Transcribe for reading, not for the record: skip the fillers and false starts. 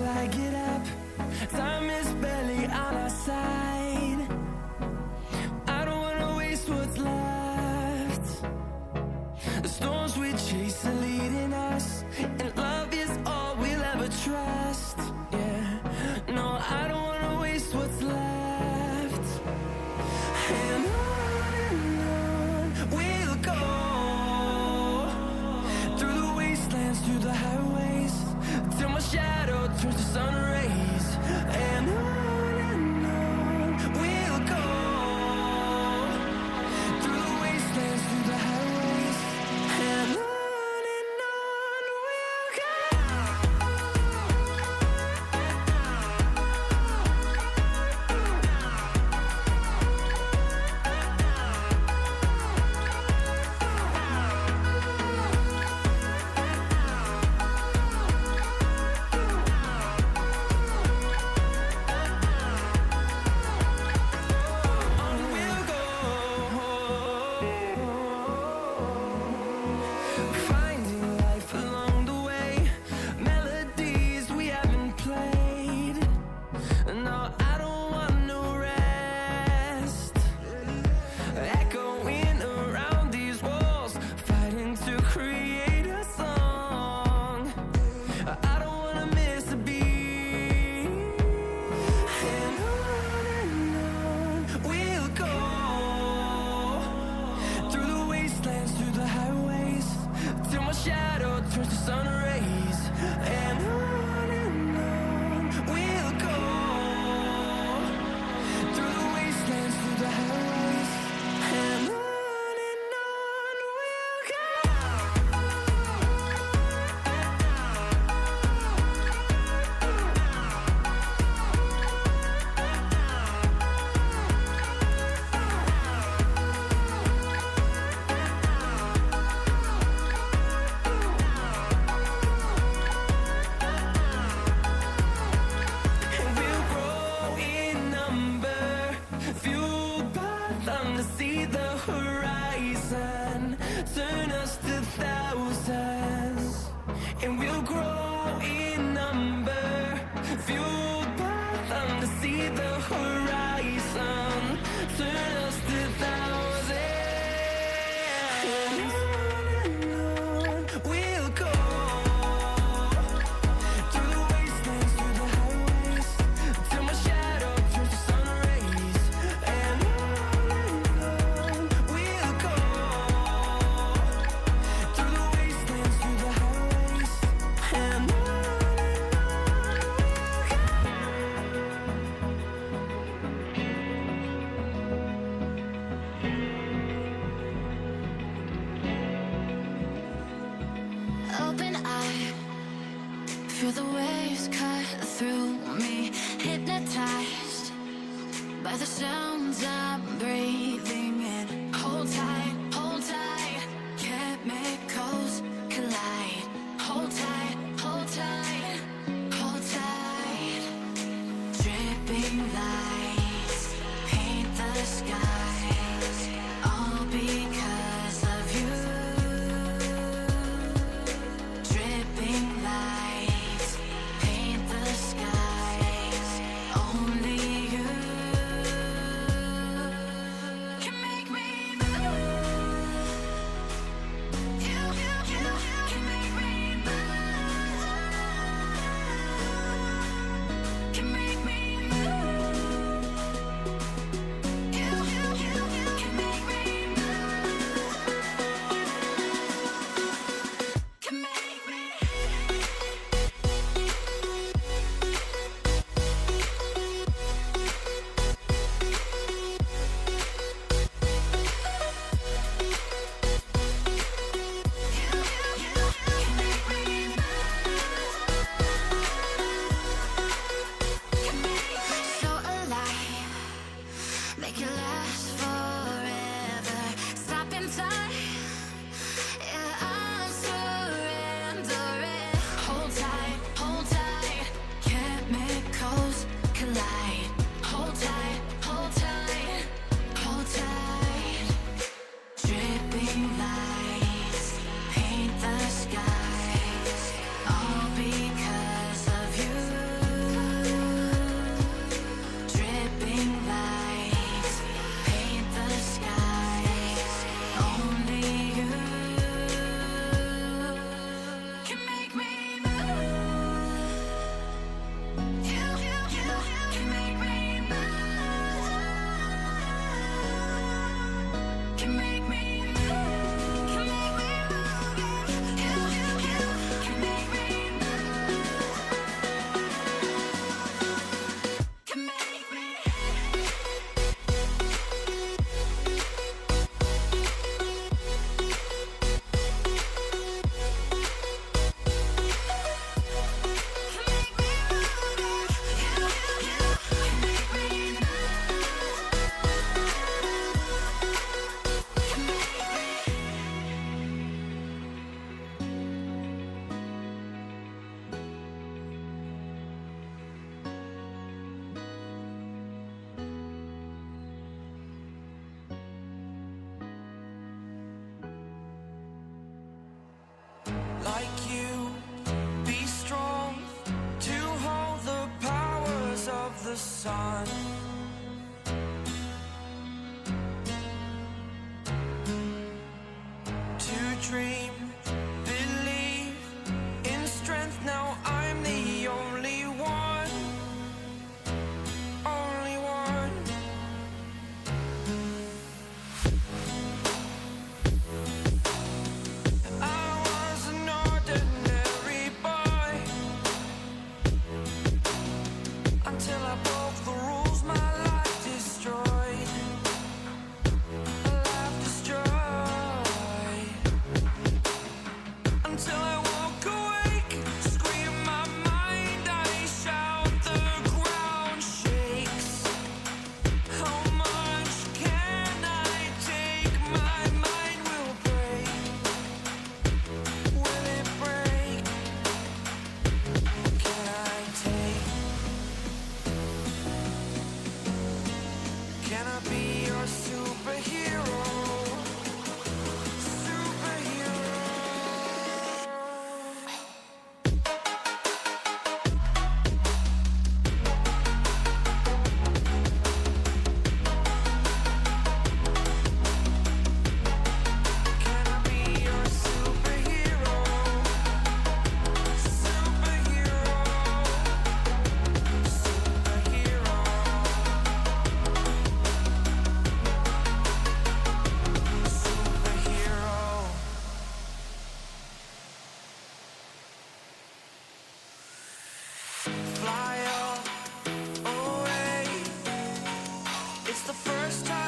I get up. Time is barely on our side. I don't wanna waste what's left. The storms we chase are leading us, and love is all we'll ever trust. Yeah, no, I don't wanna waste what's left. And on we'll go, through the wastelands, through the highways, till my shadow turns to sun rays. And on we'll go, through the wastelands, through the highways, and on we'll go. Finding life along the way, melodies we haven't played. No, I don't want no rest. Echoing around these walls, fighting to create a song. I don't wanna miss a beat. And on we'll go, through the wastelands, through the highways, till my shadow turns to sun rays. And on we'll go, through the wastelands, through the highways, and on we'll go. And we'll grow in number, fueled by them to see the horizon, turn us to thousands. And we'll grow in number, fueled by them to see the horizon, turn us to thousands. And on we'll go, through the wastelands, through the highways, till my shadow turns to sun rays. And on we'll go, through the wastelands, through the highways, and on we'll go. Open eye, feel the waves cut through me, hypnotized by the sounds I'm breathing in. Hold tight, chemicals collide. Hold tight, hold tight, hold tight. Dripping lights paint the skies, all because of you. Dripping lights paint the skies, only you can make me move. sun. To dream, believe in strength. Now I'm the only one, only one. I was an ordinary boy until I broke the rules. My life destroyed, a life destroyed. Until I walk awake, scream my mind, I shout, the ground shakes. How much can I take? My mind will break. Will it break? Can I take? Can I be your superhero? Superhero. Can I be your superhero? Superhero. Superhero. Superhero. Fly away. It's the first time